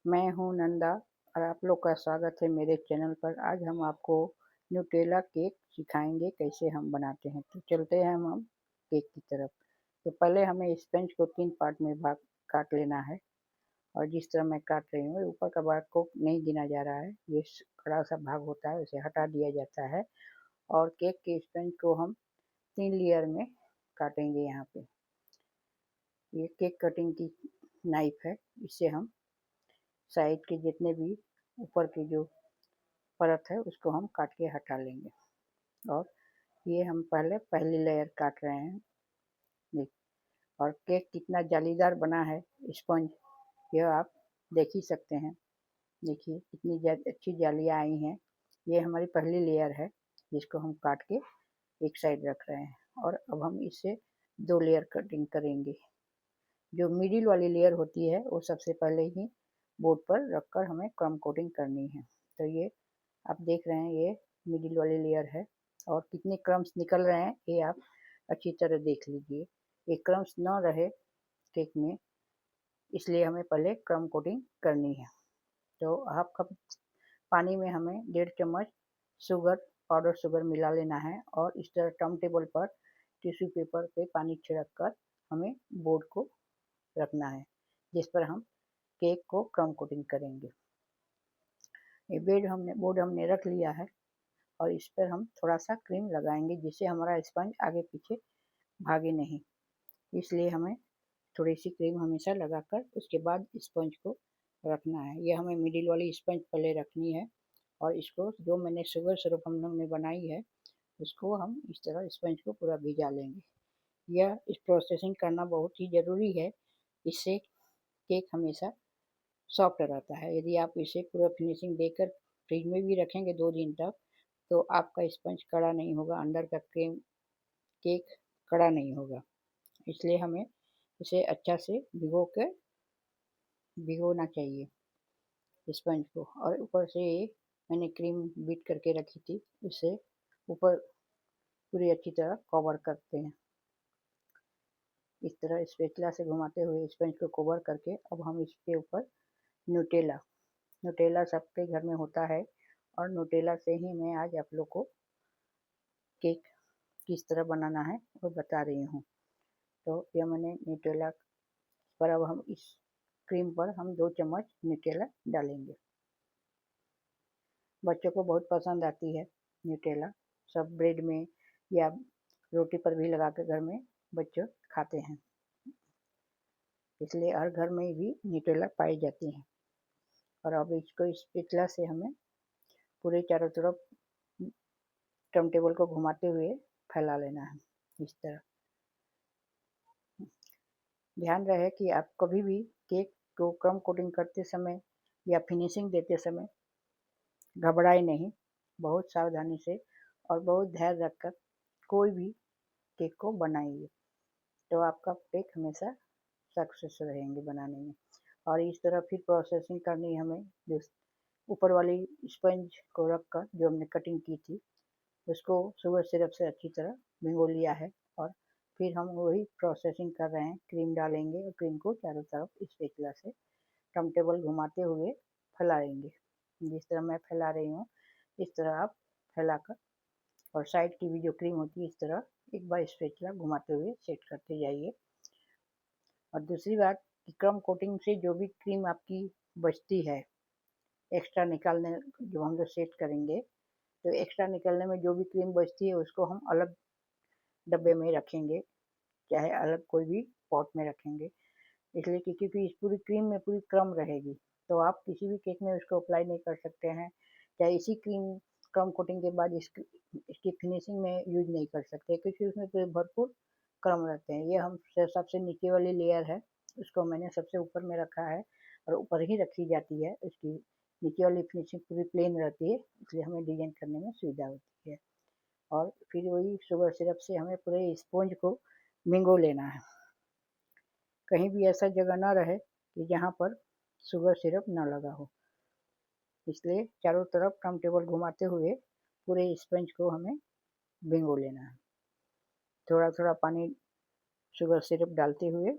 मैं हूँ नंदा और आप लोग का स्वागत है मेरे चैनल पर। आज हम आपको न्यूटेला केक सिखाएंगे कैसे हम बनाते हैं। तो चलते हैं हम केक की तरफ। तो पहले हमें स्पंज को 3 पार्ट में भाग काट लेना है और जिस तरह मैं काट रही हूँ ऊपर का भाग को नहीं गिना जा रहा है, ये खड़ा सा भाग होता है उसे हटा दिया जाता है और केक के स्पंज को हम 3 लेयर में काटेंगे। यहाँ पे ये केक कटिंग की नाइफ है, इससे हम साइड के जितने भी ऊपर की जो परत है उसको हम काट के हटा लेंगे। और ये हम पहली लेयर काट रहे हैं। देखिए, और केक कितना जालीदार बना है स्पंज, यह आप देख ही सकते हैं। देखिए कितनी अच्छी जालियाँ आई हैं। ये हमारी पहली लेयर है जिसको हम काट के एक साइड रख रहे हैं और अब हम इससे 2 लेयर कटिंग करेंगे। जो मिडिल वाली लेयर होती है वो सबसे पहले ही बोर्ड पर रखकर हमें क्रम कोटिंग करनी है। तो ये आप देख रहे हैं, ये मिडिल वाली लेयर है और कितने क्रम्स निकल रहे हैं ये आप अच्छी तरह देख लीजिए। ये क्रम्स न रहे केक में, इसलिए हमें पहले क्रम कोटिंग करनी है। तो हाफ कप पानी में हमें 1.5 चम्मच पाउडर शुगर मिला लेना है और इस तरह टर्न टेबल पर टिश्यू पेपर पे पानी छिड़क कर हमें बोर्ड को रखना है जिस पर हम केक को क्रम कोटिंग करेंगे। ये बोर्ड हमने रख लिया है और इस पर हम थोड़ा सा क्रीम लगाएंगे जिससे हमारा स्पंज आगे पीछे भागे नहीं। इसलिए हमें थोड़ी सी क्रीम हमेशा लगाकर उसके बाद स्पंज को रखना है। यह हमें मिडिल वाली स्पंज पहले रखनी है और इसको जो मैंने शुगर सिरप हम लोग ने बनाई है उसको हम इस तरह स्पंज को पूरा भिजा लेंगे। यह इस प्रोसेसिंग करना बहुत ही ज़रूरी है, इससे केक हमेशा सॉफ्ट रहता है। यदि आप इसे पूरा फिनिशिंग देकर फ्रिज में भी रखेंगे 2 दिन तक तो आपका स्पंज कड़ा नहीं होगा, अंदर का क्रीम केक कड़ा नहीं होगा। इसलिए हमें इसे अच्छा से भिगोना चाहिए स्पंज को। और ऊपर से मैंने क्रीम बीट करके रखी थी, इसे ऊपर पूरी अच्छी तरह कवर करते हैं। इस तरह स्पैचुला से घुमाते हुए स्पंज को कवर करके अब हम इसके ऊपर न्यूटेला न्यूटेला सबके घर में होता है और न्यूटेला से ही मैं आज आप लोग को केक किस तरह बनाना है वो बता रही हूँ। तो यह मैंने न्यूटेला पर अब हम इस क्रीम पर हम 2 चम्मच न्यूटेला डालेंगे। बच्चों को बहुत पसंद आती है न्यूटेला, सब ब्रेड में या रोटी पर भी लगा के घर में बच्चे खाते हैं, इसलिए हर घर में भी न्यूटेला पाई जाती है। और अब इसको इस स्पैचुला से हमें पूरे चारों तरफ टर्न टेबल को घुमाते हुए फैला लेना है इस तरह। ध्यान रहे कि आप कभी भी केक को क्रम कोटिंग करते समय या फिनिशिंग देते समय घबराए नहीं, बहुत सावधानी से और बहुत धैर्य रखकर कोई भी केक को बनाइए, तो आपका केक हमेशा सक्सेस रहेंगे बनाने में। और इस तरह फिर प्रोसेसिंग करनी हमें, जो ऊपर वाली स्पंज को रखकर जो हमने कटिंग की थी उसको शुगर सिरप से अच्छी तरह भिगो लिया है और फिर हम वही प्रोसेसिंग कर रहे हैं। क्रीम डालेंगे और क्रीम को चारों तरफ स्पैचुला से टर्न टेबल घुमाते हुए फैलाएंगे। जिस तरह मैं फैला रही हूँ इस तरह आप फैलाकर, और साइड की भी जो क्रीम होती है इस तरह एक बार स्पैचुला घुमाते हुए सेट करते जाइए। और दूसरी बात कि क्रम कोटिंग से जो भी क्रीम आपकी बचती है एक्स्ट्रा निकालने, जो हम लोग सेट करेंगे तो एक्स्ट्रा निकलने में जो भी क्रीम बचती है उसको हम अलग डब्बे में रखेंगे, चाहे अलग कोई भी पॉट में रखेंगे। इसलिए क्योंकि इस पूरी क्रीम में पूरी क्रम रहेगी तो आप किसी भी केक में उसको अप्लाई नहीं कर सकते हैं, चाहे इसी क्रीम क्रम कोटिंग के बाद इसकी फिनिशिंग में यूज नहीं कर सकते क्योंकि उसमें पूरे भरपूर क्रम रहते हैं। ये हम सबसे नीचे वाली लेयर है उसको मैंने सबसे ऊपर में रखा है और ऊपर ही रखी जाती है, उसकी नीचे वाली फिनिशिंग पूरी प्लेन रहती है, इसलिए हमें डिजाइन करने में सुविधा होती है। और फिर वही शुगर सिरप से हमें पूरे स्पंज को भिगो लेना है। कहीं भी ऐसा जगह ना रहे कि जहाँ पर शुगर सिरप ना लगा हो, इसलिए चारों तरफ टर्न टेबल घुमाते हुए पूरे स्पंज को हमें भिगो लेना है। थोड़ा थोड़ा पानी शुगर सिरप डालते हुए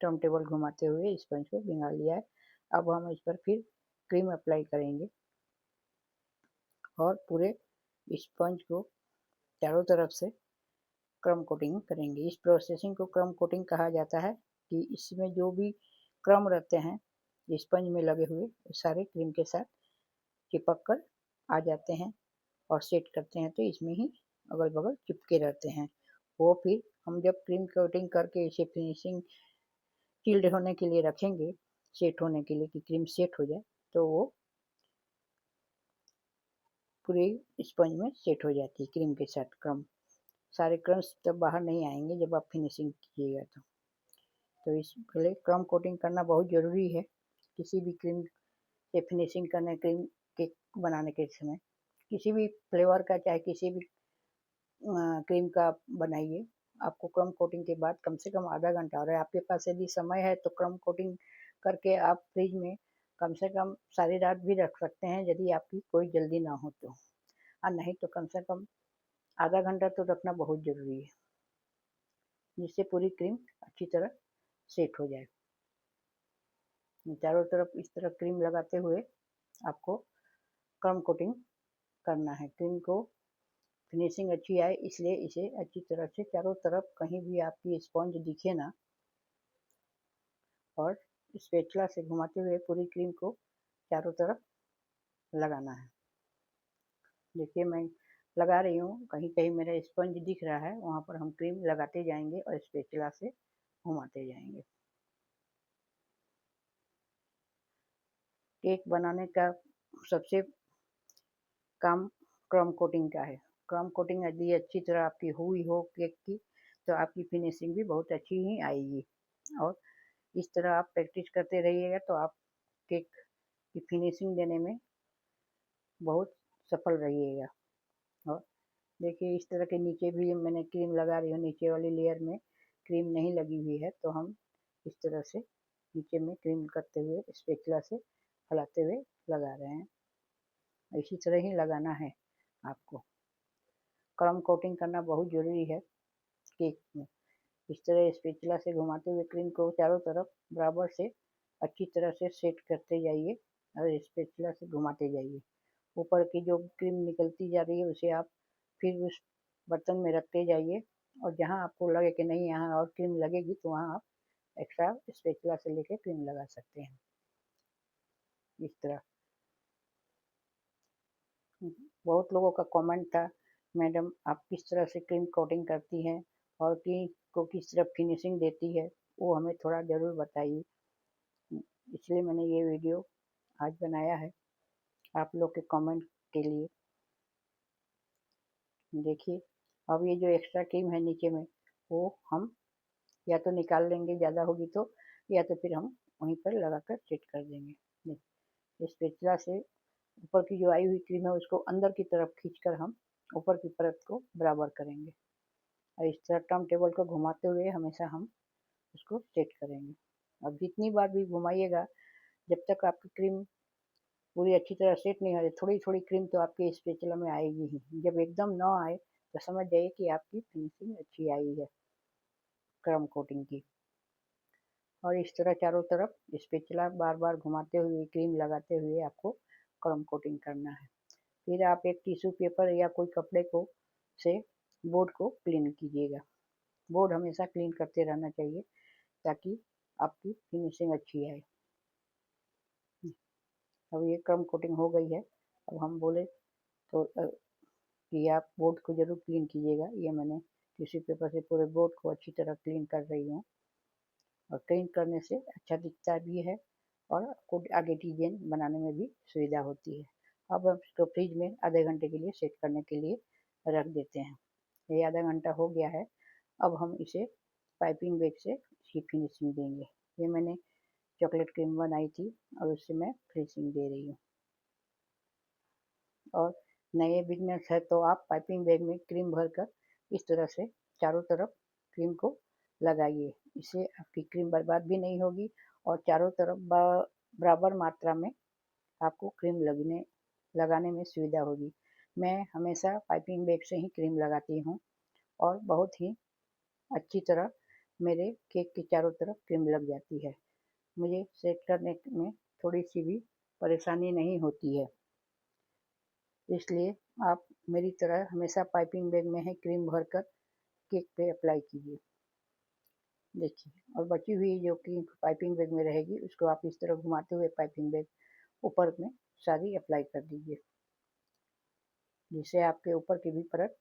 टर्न टेबल घुमाते हुए स्पंज को भिगा लिया है। अब हम इस पर फिर क्रीम अप्लाई करेंगे और पूरे स्पंज को चारों तरफ से क्रम कोटिंग करेंगे। इस प्रोसेसिंग को क्रम कोटिंग कहा जाता है कि इसमें जो भी क्रम रहते हैं स्पंज में लगे हुए सारे क्रीम के साथ चिपक कर आ जाते हैं और सेट करते हैं, तो इसमें ही अगल बगल चिपके रहते हैं। वो फिर हम जब क्रीम कोटिंग करके इसे फिनिशिंग चिल्ड होने के लिए रखेंगे, सेट होने के लिए कि क्रीम सेट हो जाए, तो वो पूरे स्पंज में सेट हो जाती है क्रीम के साथ। क्रम सारे क्रम्स तब बाहर नहीं आएंगे जब आप फिनिशिंग कीजिएगा तो इस पहले क्रम कोटिंग करना बहुत ज़रूरी है किसी भी क्रीम से फिनिशिंग करने, क्रीम केक बनाने के समय। किसी भी फ्लेवर का चाहे किसी भी क्रीम का बनाइए, आपको क्रम कोटिंग के बाद कम से कम आधा घंटा, और आपके पास यदि समय है तो क्रम कोटिंग करके आप फ्रिज में कम से कम सारी रात भी रख सकते हैं यदि आपकी कोई जल्दी ना हो तो, और नहीं तो कम से कम आधा घंटा तो रखना बहुत ज़रूरी है, जिससे पूरी क्रीम अच्छी तरह सेट हो जाए। चारों तरफ इस तरह क्रीम लगाते हुए आपको क्रम कोटिंग करना है। क्रीम को फिनिशिंग अच्छी आए इसलिए इसे अच्छी तरह से चारों तरफ कहीं भी आपकी स्पंज दिखे ना, और स्पैचुला से घुमाते हुए पूरी क्रीम को चारों तरफ लगाना है। देखिए मैं लगा रही हूँ, कहीं कहीं मेरा स्पंज दिख रहा है, वहाँ पर हम क्रीम लगाते जाएंगे और स्पैचुला से घुमाते जाएंगे। केक बनाने का सबसे काम क्रम कोटिंग का है। क्रम कोटिंग यदि अच्छी तरह आपकी हुई हो केक की, तो आपकी फिनिशिंग भी बहुत अच्छी ही आएगी। और इस तरह आप प्रैक्टिस करते रहिएगा तो आप केक की फिनिशिंग देने में बहुत सफल रहिएगा। और देखिए इस तरह के नीचे भी मैंने क्रीम लगा रही हूँ, नीचे वाली लेयर में क्रीम नहीं लगी हुई है, तो हम इस तरह से नीचे में क्रीम करते हुए स्पैचुला से फैलाते हुए लगा रहे हैं। इसी तरह ही लगाना है आपको। क्रम कोटिंग करना बहुत ज़रूरी है केक में। इस तरह स्पैचुला से घुमाते हुए क्रीम को चारों तरफ बराबर से अच्छी तरह से सेट करते जाइए और स्पैचुला से घुमाते जाइए। ऊपर की जो क्रीम निकलती जा रही है उसे आप फिर उस बर्तन में रखते जाइए, और जहाँ आपको लगे कि नहीं यहाँ और क्रीम लगेगी तो वहाँ आप एक्स्ट्रा स्पैचुला से लेके क्रीम लगा सकते हैं। इस तरह बहुत लोगों का कमेंट था, मैडम आप किस तरह से क्रीम कोटिंग करती हैं और क्रीम को किस तरह फिनिशिंग देती है, वो हमें थोड़ा ज़रूर बताइए। इसलिए मैंने ये वीडियो आज बनाया है आप लोग के कमेंट के लिए। देखिए अब ये जो एक्स्ट्रा क्रीम है नीचे में, वो हम या तो निकाल लेंगे ज़्यादा होगी तो, या तो फिर हम वहीं पर लगा कर सेट कर देंगे। स्पैचुला से ऊपर की जो आई हुई क्रीम है उसको अंदर की तरफ खींचकर हम ऊपर की परत को बराबर करेंगे, और इस तरह टर्न टेबल को घुमाते हुए हमेशा हम उसको सेट करेंगे। अब जितनी बार भी घुमाइएगा, जब तक आपकी क्रीम पूरी अच्छी तरह सेट नहीं हो जाए, थोड़ी थोड़ी क्रीम तो आपके स्पैचुला में आएगी ही। जब एकदम ना आए तो समझ जाइए कि आपकी फिनिशिंग अच्छी आई है क्रम कोटिंग की। और इस तरह चारों तरफ स्पैचुला बार बार घुमाते हुए क्रीम लगाते हुए आपको क्रम कोटिंग करना है। फिर आप एक टिश्यू पेपर या कोई कपड़े को से बोर्ड को क्लीन कीजिएगा। बोर्ड हमेशा क्लीन करते रहना चाहिए ताकि आपकी फिनिशिंग अच्छी आए। अब ये क्रम कोटिंग हो गई है, अब हम बोले तो कि आप बोर्ड को ज़रूर क्लीन कीजिएगा। ये मैंने टिश्यू पेपर से पूरे बोर्ड को अच्छी तरह क्लीन कर रही हूँ, और क्लीन करने से अच्छा दिखता भी है और आपको आगे डिजाइन बनाने में भी सुविधा होती है। अब हम इसको फ्रिज में आधे घंटे के लिए सेट करने के लिए रख देते हैं। ये आधा घंटा हो गया है, अब हम इसे पाइपिंग बैग से इसकी फिनिशिंग देंगे। ये मैंने चॉकलेट क्रीम बनाई थी और उससे मैं फिनिशिंग दे रही हूँ। और नए बिगनर्स है तो आप पाइपिंग बैग में क्रीम भरकर इस तरह से चारों तरफ क्रीम को लगाइए। इससे आपकी क्रीम बर्बाद भी नहीं होगी और चारों तरफ बराबर मात्रा में आपको क्रीम लगाने में सुविधा होगी। मैं हमेशा पाइपिंग बैग से ही क्रीम लगाती हूँ और बहुत ही अच्छी तरह मेरे केक के चारों तरफ क्रीम लग जाती है। मुझे सेट करने में थोड़ी सी भी परेशानी नहीं होती है। इसलिए आप मेरी तरह हमेशा पाइपिंग बैग में है क्रीम भरकर केक पे अप्लाई कीजिए। देखिए, और बची हुई जो क्रीम पाइपिंग बैग में रहेगी उसको आप इस तरह घुमाते हुए पाइपिंग बैग ऊपर में सारी अप्लाई कर दीजिए, जिससे आपके ऊपर की भी परत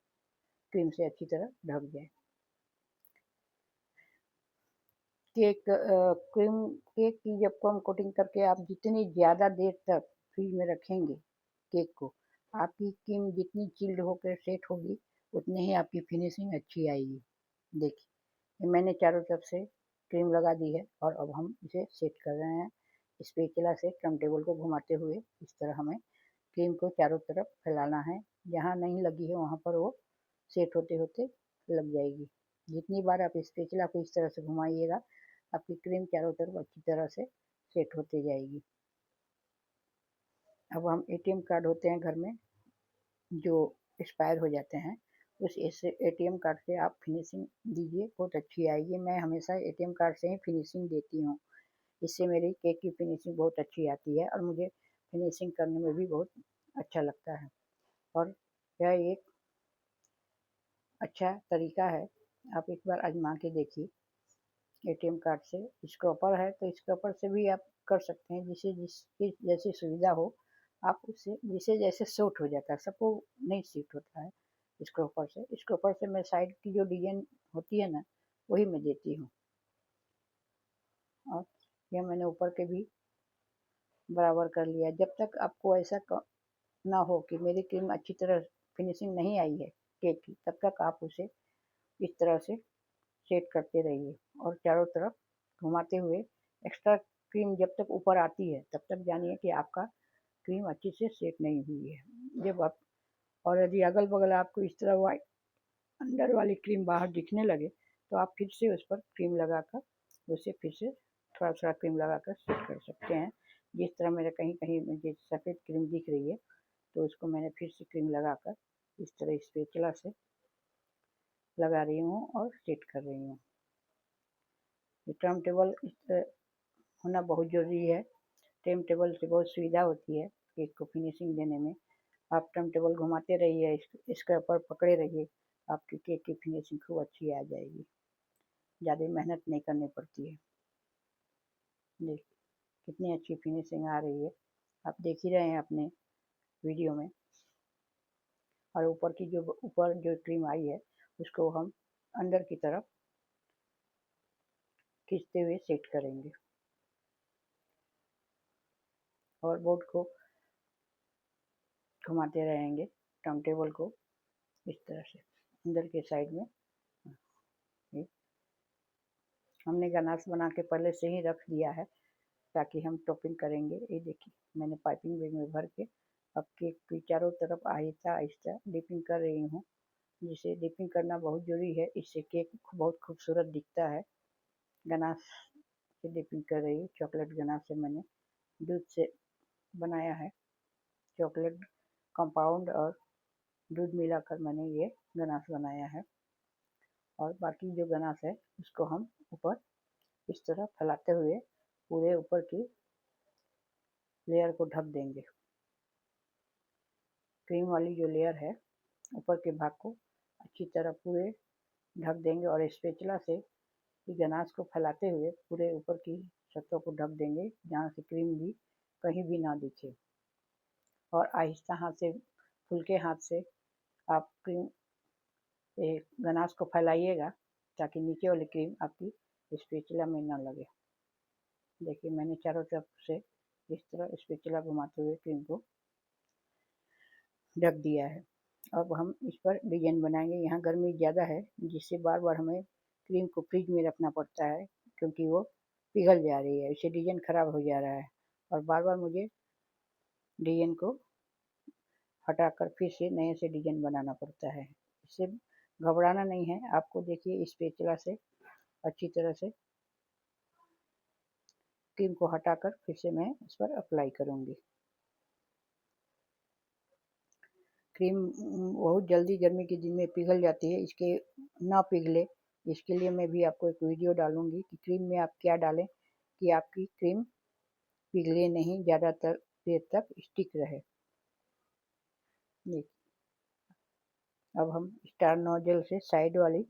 क्रीम से अच्छी तरह ढक जाए। केक की जब कम कोटिंग करके आप जितनी ज़्यादा देर तक फ्रिज में रखेंगे केक को, आपकी क्रीम जितनी चिल्ड होकर सेट होगी उतनी ही आपकी फिनिशिंग अच्छी आएगी। देखिए, मैंने चारों तरफ से क्रीम लगा दी है और अब हम इसे सेट कर रहे हैं। स्पैचुला से टर्न टेबल को घुमाते हुए इस तरह हमें क्रीम को चारों तरफ फैलाना है। जहाँ नहीं लगी है वहाँ पर वो सेट होते होते लग जाएगी। जितनी बार आप स्पैचुला को इस तरह से घुमाइएगा, आपकी क्रीम चारों तरफ अच्छी तरह से सेट होती जाएगी। अब हम एटीएम कार्ड होते हैं घर में जो एक्सपायर हो जाते हैं, उस एटीएम कार्ड से आप फिनिशिंग दीजिए, बहुत अच्छी आएगी। मैं हमेशा एटीएम कार्ड से ही फिनिशिंग देती हूँ। इससे मेरी केक की फिनिशिंग बहुत अच्छी आती है और मुझे फिनिशिंग करने में भी बहुत अच्छा लगता है। और यह एक अच्छा तरीका है, आप एक बार आजमा के देखिए। एटीएम कार्ड से स्क्रॉपर है तो स्क्रॉपर से भी आप कर सकते हैं, जिसकी जैसी सुविधा हो आप उससे, जिसे जैसे सूट हो जाता है। सबको नहीं सूट होता है स्क्रॉपर से। स्क्रॉपर से मैं साइड की जो डिजाइन होती है ना, वही मैं देती हूँ। और यह मैंने ऊपर के भी बराबर कर लिया। जब तक आपको ऐसा ना हो कि मेरी क्रीम अच्छी तरह फिनिशिंग नहीं आई है केक की, तब तक आप उसे इस तरह से सेट करते रहिए और चारों तरफ घुमाते हुए। एक्स्ट्रा क्रीम जब तक ऊपर आती है तब तक जानिए कि आपका क्रीम अच्छी से सेट नहीं हुई है। जब आप, और यदि अगल बगल आपको इस तरह वाइट अंदर वाली क्रीम बाहर दिखने लगे तो आप फिर से उस पर क्रीम लगाकर उसे फिर से थोड़ा थोड़ा क्रीम लगाकर सेट कर सकते हैं। जिस तरह मेरे कहीं कहीं मुझे सफ़ेद क्रीम दिख रही है तो उसको मैंने फिर से क्रीम लगाकर इस तरह स्पैचुला से लगा रही हूँ और सेट कर रही हूँ। टर्न टेबल इस तरह होना बहुत ज़रूरी है। टर्न टेबल से बहुत सुविधा होती है केक को फिनिशिंग देने में। आप टर्न टेबल घुमाते रहिए, इसके ऊपर पकड़े रहिए, आपकी केक की फिनिशिंग खूब अच्छी आ जाएगी। ज़्यादा मेहनत नहीं करनी पड़ती है। देखिए कितनी अच्छी फिनिशिंग आ रही है, आप देख ही रहे हैं अपने वीडियो में। और ऊपर जो क्रीम आई है उसको हम अंदर की तरफ खींचते हुए सेट करेंगे और बोर्ड को घुमाते रहेंगे, टर्न टेबल को इस तरह से अंदर के साइड में। ये हमने गनाश बना के पहले से ही रख दिया है ताकि हम टॉपिंग करेंगे। ये देखिए, मैंने पाइपिंग बैग में भर के अब केक की चारों तरफ आहिस्ता आहिस्ता डिपिंग कर रही हूँ, जिसे डिपिंग करना बहुत ज़रूरी है। इससे केक बहुत खूबसूरत दिखता है। गनाश से डिपिंग कर रही हूँ। चॉकलेट गनाश से मैंने दूध से बनाया है, चॉकलेट कंपाउंड और दूध मिलाकर मैंने ये गनाश बनाया है। और बाकी जो गनाश है उसको हम ऊपर इस तरह फैलाते हुए पूरे ऊपर की लेयर को ढक देंगे। क्रीम वाली जो लेयर है ऊपर के भाग को अच्छी तरह पूरे ढक देंगे और स्पैचुला से गनाश को फैलाते हुए पूरे ऊपर की सतह को ढक देंगे, जहाँ से क्रीम भी कहीं भी ना दिखे। और आहिस्ता हाथ से, फुल्के हाथ से आप क्रीम गनाश को फैलाइएगा ताकि नीचे वाली क्रीम आपकी स्पैचुला में ना लगे। देखिए, मैंने चारों तरफ से इस तरह स्पैचुला घुमाते हुए क्रीम को ढक दिया है। अब हम इस पर डिजाइन बनाएंगे। यहाँ गर्मी ज़्यादा है जिससे बार बार हमें क्रीम को फ्रिज में रखना पड़ता है, क्योंकि वो पिघल जा रही है, इससे डिजाइन खराब हो जा रहा है और बार बार मुझे डिजाइन को हटाकर फिर से नए से डिजाइन बनाना पड़ता है। इससे घबराना नहीं है आपको। देखिए, स्पैचुला से अच्छी तरह से क्रीम को हटाकर फिर से मैं इस पर अप्लाई करूँगी। क्रीम बहुत जल्दी गर्मी के दिन में पिघल जाती है, इसके ना पिघले इसके लिए मैं भी आपको एक वीडियो डालूंगी कि क्रीम में आप क्या डालें कि आपकी क्रीम पिघले नहीं, ज़्यादातर देर तक स्टिक रहे। देखिए, अब हम स्टार नोजल से साइड वाली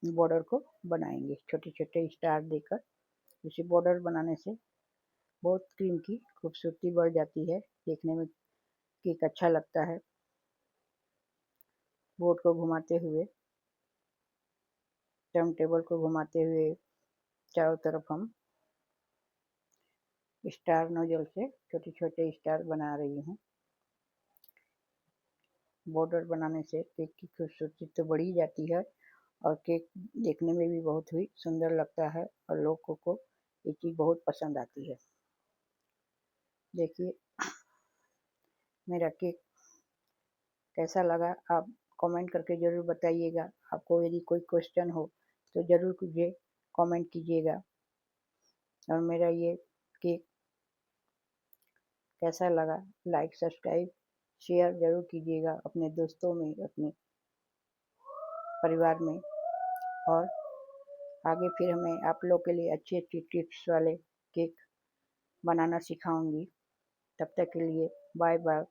बॉर्डर को बनाएंगे, छोटे छोटे स्टार देकर। इसी बॉर्डर बनाने से बहुत क्रीम की खूबसूरती बढ़ जाती है, देखने में केक अच्छा लगता है। बोर्ड को घुमाते हुए, टर्न टेबल को घुमाते हुए चारों तरफ हम स्टार नोजल से छोटे छोटे स्टार बना रही हूँ। बॉर्डर बनाने से केक की खूबसूरती तो बढ़ ही जाती है और केक देखने में भी बहुत ही सुंदर लगता है और लोगों को ये चीज़ बहुत पसंद आती है। देखिए, मेरा केक कैसा लगा आप कमेंट करके ज़रूर बताइएगा। आपको यदि कोई क्वेश्चन हो तो ज़रूर मुझे कमेंट कीजिएगा। और मेरा ये केक कैसा लगा, लाइक सब्सक्राइब शेयर ज़रूर कीजिएगा अपने दोस्तों में, अपने परिवार में। और आगे फिर मैं आप लोग के लिए अच्छी अच्छी टिप्स वाले केक बनाना सिखाऊंगी। तब तक के लिए बाय बाय,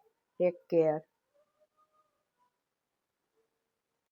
टेक केयर।